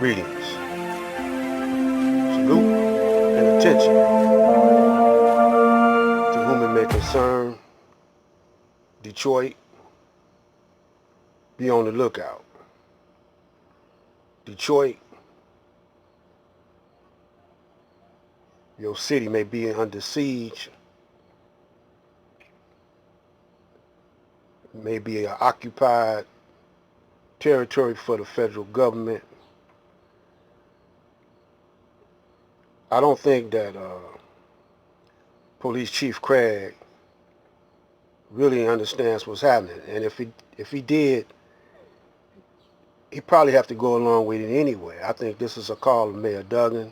Greetings, salute, and attention to whom it may concern. Detroit, be on the lookout. Detroit, your city may be under siege, may be an occupied territory for the federal government. I don't think that Police Chief Craig really understands what's happening, and if he did, he'd probably have to go along with it anyway. I think this is a call of Mayor Duggan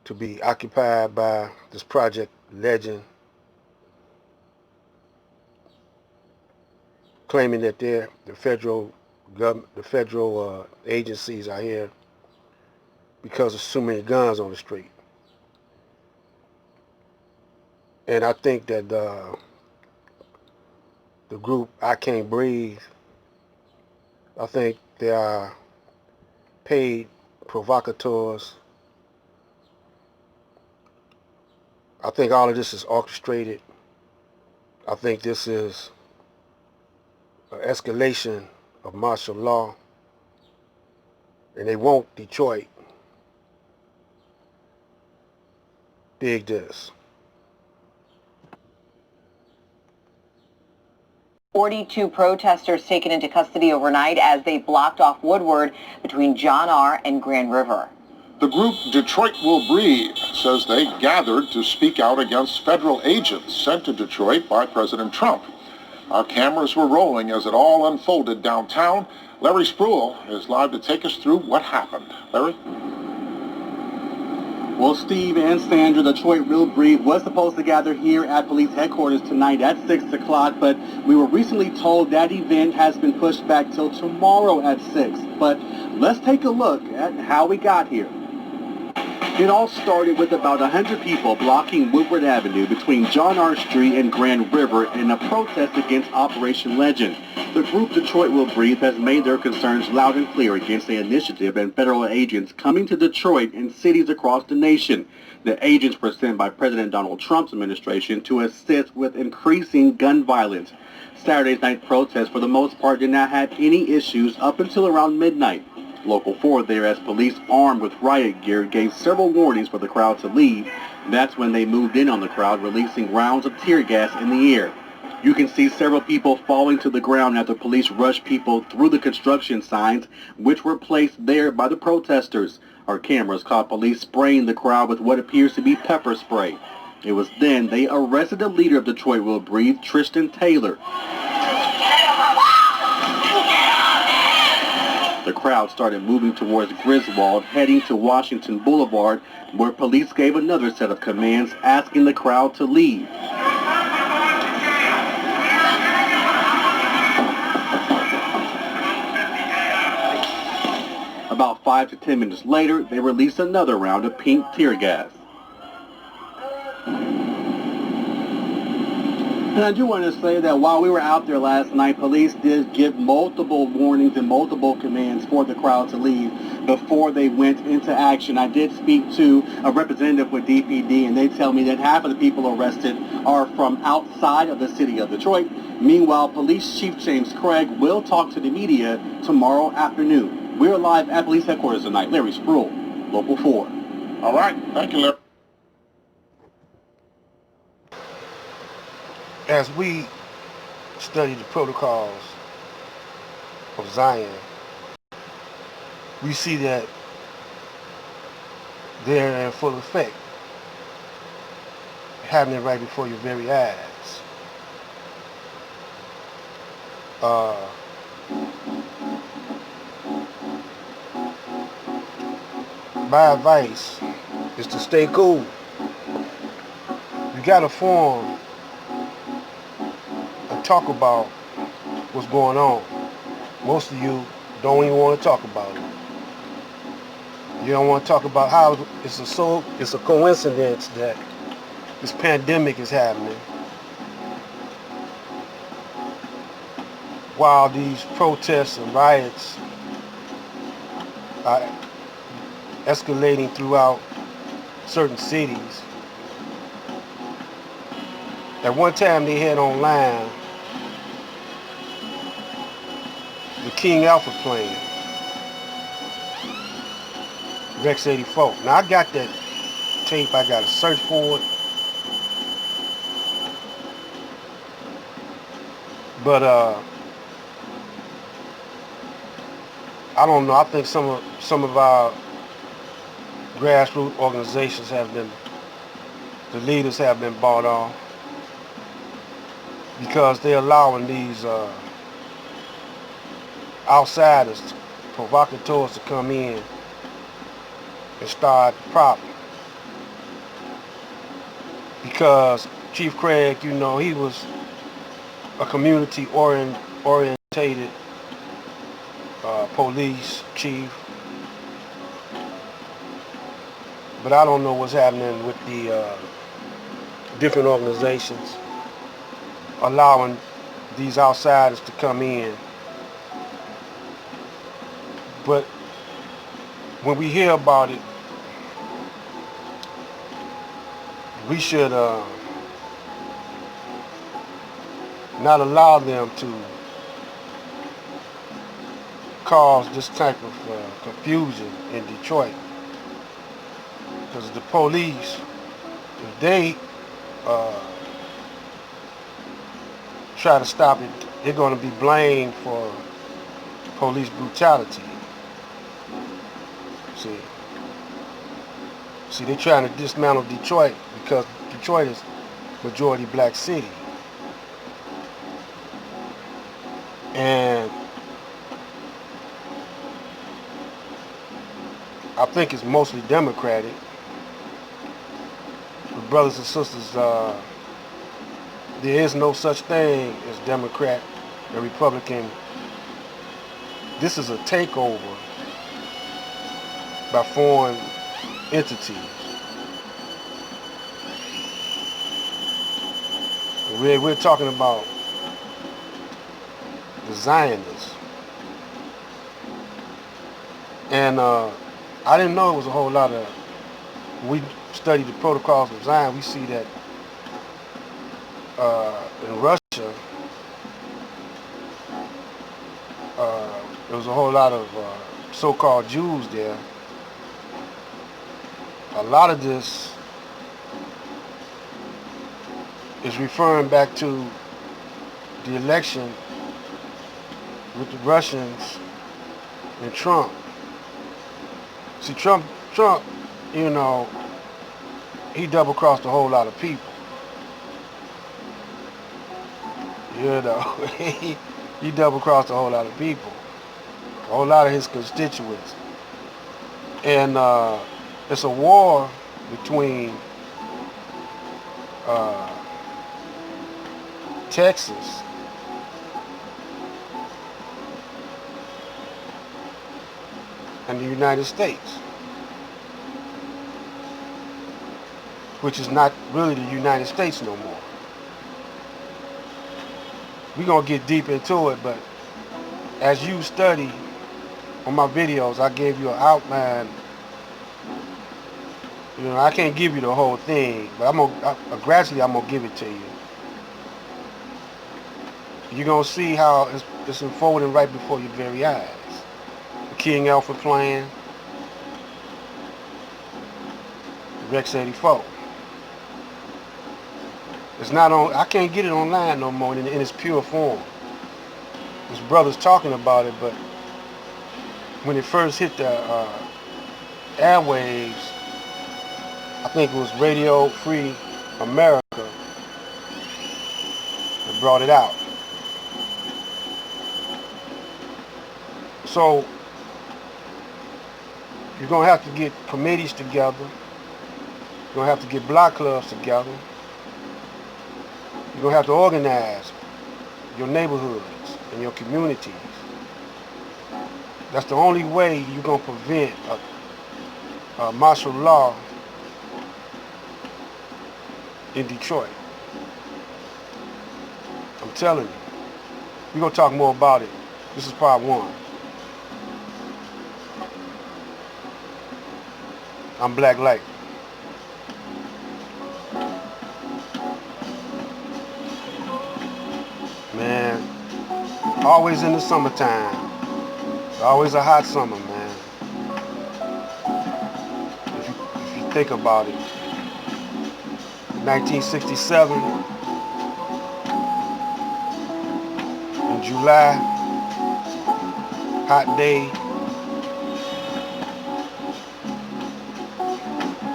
to be occupied by this Project Legend, claiming that the federal government, the federal agencies are here because there's so many guns on the street. And I think that the group I Can't Breathe, I think they are paid provocateurs. I think all of this is orchestrated. I think this is an escalation of martial law, and they want Detroit. Dig this. 42 protesters taken into custody overnight as they blocked off Woodward between John R. and Grand River. The group Detroit Will Breathe says they gathered to speak out against federal agents sent to Detroit by President Trump. Our cameras were rolling as it all unfolded downtown. Larry Spruill is live to take us through what happened. Larry? Well, Steve and Sandra, Detroit Will Breathe was supposed to gather here at police headquarters tonight at 6 o'clock, but we were recently told that event has been pushed back till tomorrow at 6. But let's take a look at how we got here. It all started with about 100 people blocking Woodward Avenue between John R. Street and Grand River in a protest against Operation Legend. The group Detroit Will Breathe has made their concerns loud and clear against the initiative and federal agents coming to Detroit and cities across the nation. The agents were sent by President Donald Trump's administration to assist with increasing gun violence. Saturday's night protests, for the most part, did not have any issues up until around midnight. Local 4 there, as police armed with riot gear gave several warnings for the crowd to leave. That's when they moved in on the crowd, releasing rounds of tear gas in the air. You can see several people falling to the ground after police rushed people through the construction signs, which were placed there by the protesters. Our cameras caught police spraying the crowd with what appears to be pepper spray. It was then they arrested the leader of Detroit Will Breathe, Tristan Taylor. The crowd started moving towards Griswold, heading to Washington Boulevard, where police gave another set of commands asking the crowd to leave. About 5 to 10 minutes later, they released another round of pink tear gas. And I do want to say that while we were out there last night, police did give multiple warnings and multiple commands for the crowd to leave before they went into action. I did speak to a representative with DPD, and they tell me that half of the people arrested are from outside of the city of Detroit. Meanwhile, Police Chief James Craig will talk to the media tomorrow afternoon. We're live at police headquarters tonight. Larry Spruill, Local 4. All right. Thank you, Larry. As we study the protocols of Zion, we see that they're in full effect, happening right before your very eyes. My advice is to stay cool. You gotta form and talk about what's going on. Most of you don't even want to talk about it. You don't want to talk about how it's a coincidence that this pandemic is happening while these protests and riots are escalating throughout certain cities. At one time they had online the King Alpha plan, Rex 84. Now I got that tape, I gotta search for it. But I don't know. I think some of our grassroots organizations the leaders have been bought off because they're allowing these outsiders, provocateurs, to come in and start the problem. Because Chief Craig, he was a community orientated police chief, but I don't know what's happening with the different organizations allowing these outsiders to come in. But when we hear about it, we should not allow them to cause this type of confusion in Detroit. Because the police, if they try to stop it, they're going to be blamed for police brutality. See, they're trying to dismantle Detroit because Detroit is majority black city. And I think it's mostly Democratic. But brothers and sisters, there is no such thing as Democrat and Republican. This is a takeover by foreign entities. We're talking about the Zionists. And I didn't know it was a whole lot of, when we study the protocols of Zion, we see that in Russia, there was a whole lot of so-called Jews there. A lot of this is referring back to the election with the Russians and Trump. See, Trump, he double-crossed a whole lot of people. He double-crossed a whole lot of people, a whole lot of his constituents. And it's a war between Texas and the United States, which is not really the United States no more. We're going to get deep into it, but as you study on my videos, I gave you an outline. I can't give you the whole thing, but gradually I'm going to give it to you. You're going to see how it's unfolding right before your very eyes. The King Alpha plan, Rex 84. It's not on, I can't get it online no more in its pure form. There's brothers talking about it, but when it first hit the airwaves, I think it was Radio Free America that brought it out. So you're going to have to get committees together. You're going to have to get block clubs together. You're going to have to organize your neighborhoods and your communities. That's the only way you're going to prevent a martial law in Detroit. I'm telling you. We're going to talk more about it. This is part one. I'm Black Light. Man, always in the summertime. Always a hot summer, man. If you think about it. 1967, in July, hot day,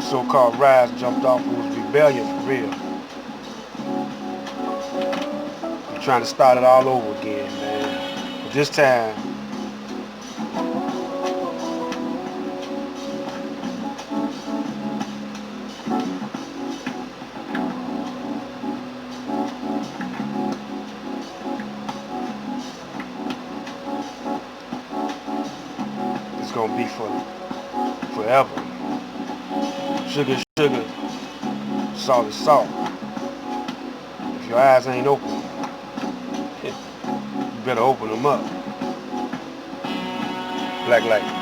so-called rise jumped off. It was rebellion for real. I'm trying to start it all over again, man. But this time, it's gonna be for forever. Sugar is sugar, salt is salt. If your eyes ain't open, you better open them up. Black Light.